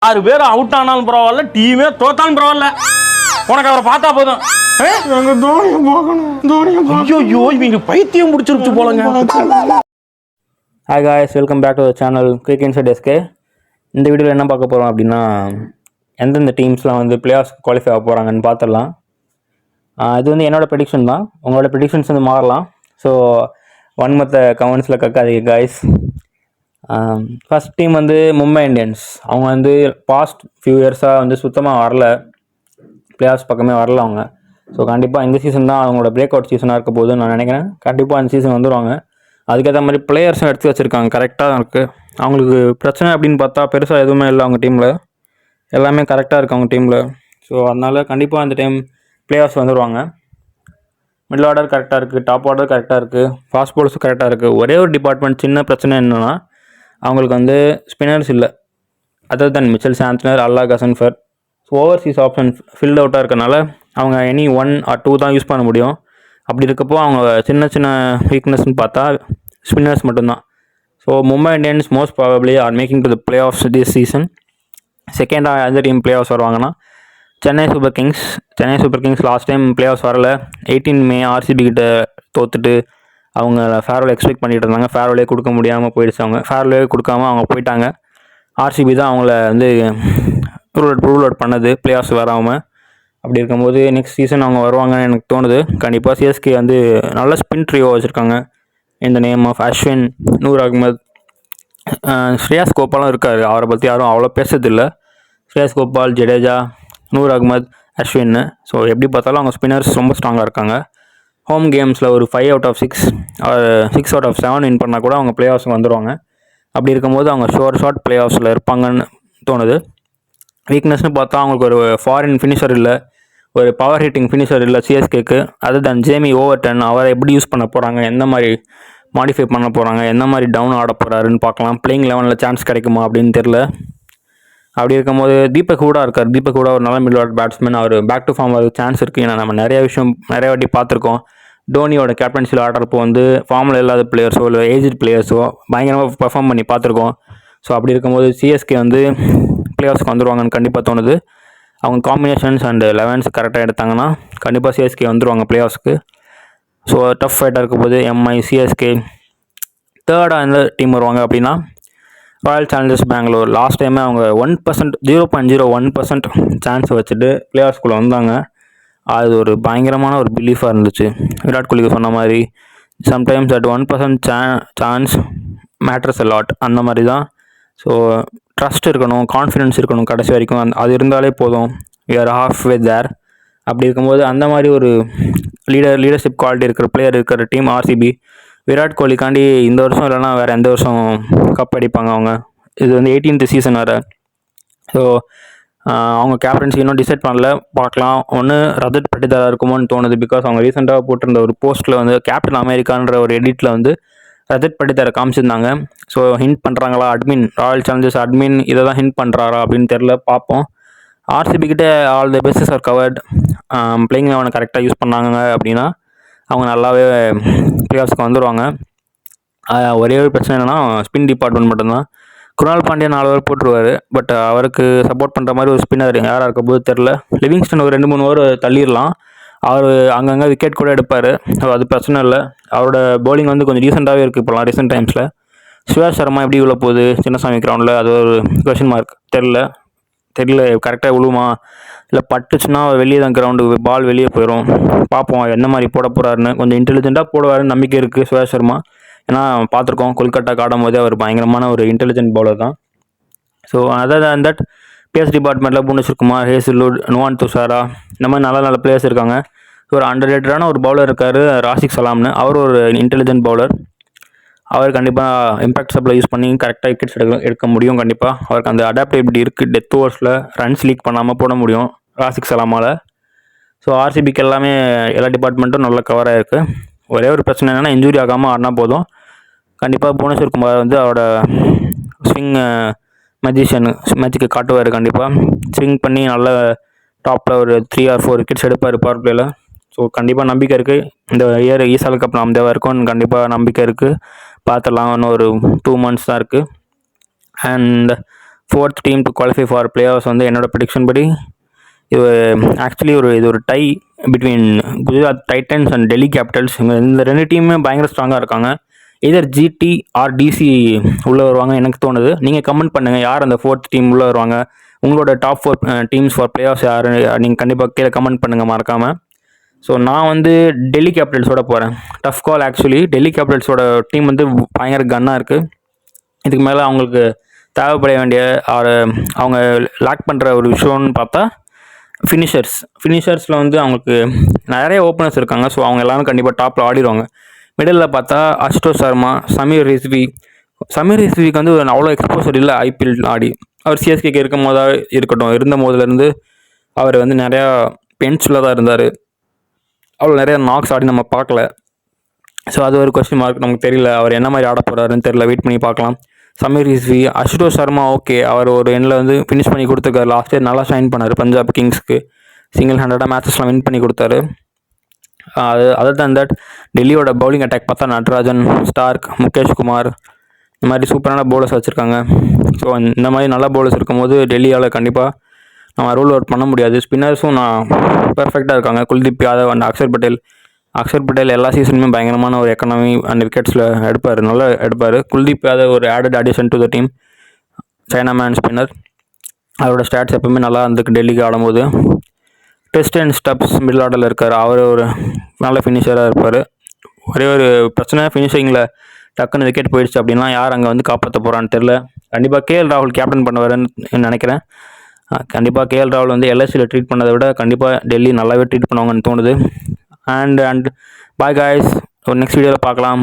6 பேர் அவுட் ஆனாலும் பரவாயில்ல, டீமே தோத்தாலும் பரவாயில்ல, உனக்கு அவரை பார்த்தா போதும். ஐயோ இவங்க பைத்தியம் முடிச்சிருச்சு போலங்க. Hi guys, welcome back to the channel quick insight SK. இந்த வீடியோவில் என்ன பார்க்க போகிறோம் அப்படின்னா, எந்தெந்த டீம்ஸ்லாம் வந்து பிளே ஆஃப் குவாலிஃபை ஆக போகிறாங்கன்னு பார்த்துடலாம். இது வந்து என்னோடய ப்ரெடிக்ஷன் தான், உங்களோட ப்ரெடிக்ஷன்ஸ் வந்து மாறலாம். ஸோ மற்ற கமெண்ட்ஸில் கக்காதீங்க காய்ஸ். ஃபஸ்ட் டீம் வந்து மும்பை இந்தியன்ஸ். அவங்க வந்து பாஸ்ட் ஃபியூ இயர்ஸாக வந்து சுத்தமாக வரல, பிளே ஆஃப்ஸ் பக்கமே வரல அவங்க. ஸோ கண்டிப்பாக இந்த சீசன் தான் அவங்களோட பிரேக் அவுட் சீசனாக இருக்க போதுன்னு நான் நினைக்கிறேன். கண்டிப்பாக அந்த சீசன் வந்துடுவாங்க. அதுக்கேற்ற மாதிரி பிளேயர்ஸும் எடுத்து வச்சுருக்காங்க, கரெக்டாக இருக்குது. அவங்களுக்கு பிரச்சனை அப்படின்னு பார்த்தா பெருசாக எதுவுமே இல்லை அவங்க டீமில், எல்லாமே கரெக்டாக இருக்குது அவங்க டீமில். ஸோ அதனால் கண்டிப்பாக அந்த டைம் பிளே ஆஃப்ஸ் வந்துடுவாங்க. மிடில் ஆர்டர் கரெக்டாக இருக்குது, டாப் ஆர்டர் கரெக்டாக இருக்குது, ஃபாஸ்ட் பால்ஸும் கரெக்டாக இருக்குது. ஒரே ஒரு டிபார்ட்மெண்ட் சின்ன பிரச்சனை என்னென்னா, அவங்களுக்கு வந்து ஸ்பின்னர்ஸ் இல்லை, other then Mitchell Santner, Allah Ghazanfar. So overseas option filled அவுட்டாக இருக்கனால அவங்க எனி 1 or 2 தான் யூஸ் பண்ண முடியும். அப்படி இருக்கப்போ அவங்க சின்ன சின்ன வீக்னஸ்ன்னு பார்த்தா ஸ்பின்னர்ஸ் மட்டும்தான். So Mumbai Indians most probably are making to the playoffs this season. செகண்டாக எந்த டீம் பிளே ஆஃப்ஸ் வருவாங்கன்னா Chennai Super Kings. Chennai Super Kings last time playoffs வரல. 18 May ஆர்சிபி கிட்ட தோத்துட்டு அவங்க ஃபேர்வெல் எக்ஸ்பெக்ட் பண்ணிட்டு இருந்தாங்க. ஃபேர்வெலே கொடுக்க முடியாமல் போயிடுச்சு. அவங்க ஃபேர்வெலே கொடுக்காம அவங்க போயிட்டாங்க. ஆர்சிபி தான் அவங்கள வந்து ரூல் அவுட் பண்ணது பிளே ஆஃப்ஸ் வராமல். அப்படி இருக்கும்போது நெக்ஸ்ட் சீசன் அவங்க வருவாங்கன்னு எனக்கு தோணுது. கண்டிப்பாக சிஎஸ்கே வந்து நல்ல ஸ்பின் ட்ரியோ வச்சுருக்காங்க. இந்த நேம் ஆஃப் அஸ்வின், நூர் அகமது, ஸ்ரேயாஸ் கோபாலும் இருக்கார். அவரை பற்றி யாரும் அவ்வளோ பேசுறதில்லை. ஸ்ரேயாஸ் கோபால், ஜடேஜா, நூர் அகமது, அஸ்வின். ஸோ எப்படி பார்த்தாலும் அவங்க ஸ்பின்னர்ஸ் ரொம்ப ஸ்ட்ராங்காக இருக்காங்க. ஹோம் கேம்ஸில் ஒரு 5 out of 6 6 out of 7 win பண்ணால் கூட அவங்க பிளே ஆஃப்ஸுக்கு வந்துடுவாங்க. அப்படி இருக்கும்போது அவங்க ஷார்ட் பிளே ஆஃப்ஸில் இருப்பாங்கன்னு தோணுது. வீக்னஸ்னு பார்த்தா அவங்களுக்கு ஒரு ஃபாரின் ஃபினிஷர் இல்லை, ஒரு பவர் ஹிட்டிங் ஃபினிஷர் இல்லை சிஎஸ்கேக்கு. அதர் தென் ஜேமி ஓவர்டன். அவரை எப்படி யூஸ் பண்ண போகிறாங்க, எந்த மாதிரி மாடிஃபை பண்ண போகிறாங்க, எந்த மாதிரி டவுன் ஆட போகிறாருன்னு பார்க்கலாம். பிளேயிங் 11ல் சான்ஸ் கிடைக்குமா அப்படின்னு தெரில. அப்படி இருக்கும்போது தீபக் ஹூடா இருக்கார். தீபக் ஹூடா ஒரு நல்ல மிடில் ஆர்டர் பேட்ஸ்மேன். அவர் பேக் டு ஃபார்ம் வரது சான்ஸ் இருக்குது. ஏன்னா நம்ம நிறைய வாட்டி பார்த்துருக்கோம். டோனியோட கேப்டன்சியில் ஆடுறப்போ வந்து ஃபார்மில் இல்லாத பிளேயர்ஸோ இல்லை ஏஜ்ட் பிளேயர்ஸோ பயங்கரமாக பர்ஃபார்ம் பண்ணி பார்த்துருக்கோம். ஸோ அப்படி இருக்கும்போது சிஎஸ்கே வந்து பிளே ஆஃப்ஸ்க்கு வந்துடுவாங்கன்னு கண்டிப்பாக தோணுது. அவங்க காம்பினேஷன்ஸ் அண்ட் 11s கரெக்டாக எடுத்தாங்கன்னா கண்டிப்பாக சிஎஸ்கே வந்துடுவாங்க பிளே ஆஃப்ஸ்க்கு. ஸோ டஃப் ஃபைட்டாக இருக்கும்போது எம்ஐ, சிஎஸ்கே. தேர்டாக எந்த டீம் வருவாங்க அப்படின்னா ராயல் சேலஞ்சர்ஸ் பெங்களூர். லாஸ்ட் டைமே அவங்க 1% 0.01% சான்ஸ் வச்சுட்டு பிளே ஆஃப்ஸ்குள்ளே வந்தாங்க. அது ஒரு பயங்கரமான ஒரு பிலீஃபாக இருந்துச்சு. விராட் கோலிக்கு சொன்ன மாதிரி sometimes at 1% chance matters a lot. அந்த மாதிரி தான். ஸோ ட்ரஸ்ட் இருக்கணும், கான்ஃபிடென்ஸ் இருக்கணும் கடைசி வரைக்கும். அது இருந்தாலே போதும். வி ஆர் ஹாஃப் வே தேர். அப்படி இருக்கும்போது அந்த மாதிரி ஒரு லீடர்ஷிப் குவாலிட்டி இருக்கிற பிளேயர் இருக்கிற டீம் ஆர்சிபி. விராட் கோலிக்காண்டி இந்த வருஷம் இல்லைனா வேறு எந்த வருஷம் கப் அடிப்பாங்க அவங்க. இது வந்து 18th சீசன் வேறு. ஸோ அவங்க கேப்டன்சி இன்னும் டிசைட் பண்ணல, பார்க்கலாம். ஒன்று ரஜத் பட்டிதாரா இருக்குமோன்னு தோணுது. பிகாஸ் அவங்க ரீசெண்டாக போட்டிருந்த ஒரு போஸ்ட்டில் வந்து கேப்டன் அமெரிக்கான்ற ஒரு எடிட்டில் வந்து ரஜத் பட்டிதாரை காமிச்சிருந்தாங்க. ஸோ ஹிண்ட் பண்ணுறாங்களா அட்மின், ராயல் சேலஞ்சர்ஸ் அட்மின் இதை தான் ஹிண்ட் பண்ணுறாரா அப்படின்னு தெரில, பார்ப்போம். ஆர்சிபி கிட்ட all the bests are covered. Playing அவனை கரெக்டாக யூஸ் பண்ணாங்க அப்படின்னா அவங்க நல்லாவே பிளே ஆஃப்ஸ்க்கு வந்துடுவாங்க. ஒரே ஒரு பிரச்சனை என்னென்னா ஸ்பின் டிபார்ட்மெண்ட் மட்டும்தான். குணால் பாண்டியா 4 ஓவர் போட்டுருவார். பட் அவருக்கு சப்போர்ட் பண்ணுற மாதிரி ஒரு ஸ்பின்னர் யாராக இருக்க போது தெரில. லிவிங்ஸ்டன் ஒரு 2-3 ஓவர் தள்ளிடலாம். அவர் அங்கங்கே விக்கெட் கூட எடுப்பார். அது பிரச்சனை இல்லை. அவரோட பவுலிங் வந்து கொஞ்சம் ரீசெண்டாகவே இருக்குது இப்போலாம், ரீசெண்ட் டைம்ஸில். சுரேஷ் சர்மா எப்படி உள்ள போகுது சின்னசாமி கிரவுண்டில், அது ஒரு கொஷின் மார்க். தெரியல கரெக்டாக விழுவுமா இல்லை பட்டுச்சுன்னா வெளியே தான் கிரவுண்டுக்கு பால் வெளியே போயிடும். பார்ப்போம் என்ன மாதிரி போட போகிறாருன்னு. கொஞ்சம் இன்டெலிஜென்ட்டாக போடுவாருன்னு நம்பிக்கை இருக்குது சுரேஷ் சர்மா. ஏன்னா பார்த்துருக்கோம் கொல்கட்டாக்கு ஆடும் போதே அவர் பயங்கரமான ஒரு இன்டெலிஜென்ட் பவுலர் தான். So other then that players டிபார்ட்மெண்ட்டில் புவனேஸ்வர் குமார், ஹேசில்வுட், நுவான் துஷாரா, இந்த மாதிரி நல்ல பிளேயர்ஸ் இருக்காங்க. ஒரு அண்டர் ரேட்டடான ஒரு பவுலர் இருக்கார் ராஷிக் சலாம்னு. அவர் ஒரு இன்டெலிஜென்ட் பவுலர். அவர் கண்டிப்பாக இம்பாக்ட் சப்ளை யூஸ் பண்ணி கரெக்டாக விக்கெட்ஸ் எடுக்க முடியும். கண்டிப்பாக அவருக்கு அந்த அடாப்டபிலிட்டி இருக்குது. டெத் ஓவர்ஸில் ரன்ஸ் லீக் பண்ணாமல் போட முடியும் ராஷிக் சலாமால். ஸோ ஆர்சிபிக்கு எல்லா டிபார்ட்மெண்ட்டும் நல்லா கவராக இருக்குது. ஒரே ஒரு பிரச்சனை என்னென்னா இன்ஜுரி ஆகாமல் ஆடினா போதும். கண்டிப்பாக புவனேஸ்வர் குமார் வந்து அவரோட ஸ்விங் மேஜிக்கு காட்டுவார். கண்டிப்பாக ஸ்விங் பண்ணி நல்ல டாப்பில் ஒரு 3 or 4 விக்கெட்ஸ் எடுப்பார் பவர் பிளேயில். ஸோ கண்டிப்பாக நம்பிக்கை இருக்குது. இந்த இயர் ஈசால் கப் நாம் தேவை இருக்கும்னு கண்டிப்பாக நம்பிக்கை இருக்குது. பார்த்துடலாம். இன்னும் ஒரு 2 months தான் இருக்குது. And 4th team to qualify for play offs வந்து என்னோட ப்ரெடிக்ஷன் படி இது ஆக்சுவலி இது ஒரு tie between Gujarat Titans and Delhi Capitals. இந்த 2 டீமுமே பயங்கர ஸ்ட்ராங்காக இருக்காங்க. எதர் ஜிடி ஆர் டிசி உள்ளே வருவாங்க எனக்கு தோணுது. நீங்கள் கமெண்ட் பண்ணுங்கள் யார் அந்த 4th டீம் உள்ளே வருவாங்க, உங்களோட top 4 teams for play of யார், நீங்கள் கண்டிப்பாக கீழே கமெண்ட் பண்ணுங்கள் மறக்காமல். ஸோ நான் வந்து டெல்லி கேபிட்டல்ஸோட போகிறேன். Tough call actually. டெல்லி கேபிட்டல்ஸோட டீம் வந்து பயங்கர கன்னாக இருக்குது. இதுக்கு மேலே அவங்களுக்கு தேவைப்பட வேண்டிய அவங்க லேக் பண்ணுற ஒரு விஷயம்னு பார்த்தா ஃபினிஷர்ஸில் வந்து அவங்களுக்கு நிறைய ஓப்பனர்ஸ் இருக்காங்க. ஸோ அவங்க எல்லாரும் கண்டிப்பாக டாப்பில் ஆடிடுவாங்க. மிடில் பார்த்தா அசுதோஷ் சர்மா, சமீர் ரிஸ்விக்கு வந்து அவ்வளோ எக்ஸ்போசர் இல்லை ஐபிஎல் ஆடி. அவர் சிஎஸ்கேக்கு இருந்த போதுலேருந்து அவர் வந்து நிறையா பென்ச்சில் தான் இருந்தார். அவ்வளோ நிறையா நாக்ஸ் ஆடி நம்ம பார்க்கல. ஸோ அது ஒரு கொஸ்டின் மார்க். நமக்கு தெரியல அவர் என்ன மாதிரி ஆட போகிறாருன்னு தெரியல. வெயிட் பண்ணி பார்க்கலாம். சமீர் ரிஸ்வி, அசுதோஷ் சர்மா ஓகே, அவர் ஒரு எண்ணில் வந்து ஃபினிஷ் பண்ணி கொடுத்துருக்காரு. லாஸ்ட் இயர் நல்லா ஷைன் பண்ணார். பஞ்சாப் கிங்ஸ்க்கு சிங்கிள் ஹேண்டடாக மேட்சஸ்லாம் வின் பண்ணி கொடுத்தாரு. அதர் தேன் தட் டெல்லியோட பவுலிங் அட்டாக் பார்த்தா நட்ராஜன், ஸ்டார்க், முகேஷ் குமார் இந்த மாதிரி சூப்பரான பவுலர்ஸ் வச்சுருக்காங்க. ஸோ இந்த மாதிரி நல்ல பவுலர்ஸ் இருக்கும்போது டெல்லியால் கண்டிப்பாக நம்ம ரூல் அவுட் பண்ண முடியாது. ஸ்பின்னர்ஸும் பர்ஃபெக்டாக இருக்காங்க. குல்தீப் யாதவ் அண்ட் அக்ஷர் பட்டேல் எல்லா சீசனுமே பயங்கரமான ஒரு எக்கனாமி அண்ட் விக்கெட்ஸில் நல்லா எடுப்பார். குல்தீப் யாதவ் ஒரு added addition to the team. China man spinner. அவரோட ஸ்டாட்ஸ் எப்பவுமே நல்லா இருந்துருக்கு டெல்லிக்கு ஆடும்போது. ட்ரிஸ்டன் ஸ்டப்ஸ் மிடில் ஆர்டரில் இருக்கார். அவர் ஒரு நல்ல ஃபினிஷராக இருப்பார். ஒரே ஒரு பிரச்சனை, ஃபினிஷிங்கில் டக்குன்னு விக்கெட் போயிடுச்சு அப்படின்னா யார் அங்கே வந்து காப்பாற்ற போகிறான்னு தெரில. கண்டிப்பாக கேஎல் ராகுல் கேப்டன் பண்ணுவாருன்னு நினைக்கிறேன். கண்டிப்பாக கேஎல் ராகுல் வந்து எல்எஸ்சியில் ட்ரீட் பண்ணதை விட கண்டிப்பாக டெல்லி நல்லாவே ட்ரீட் பண்ணுவாங்கன்னு தோணுது. அண்ட் பாய் காய்ஸ், ஒரு நெக்ஸ்ட் வீடியோவில் பார்க்கலாம்.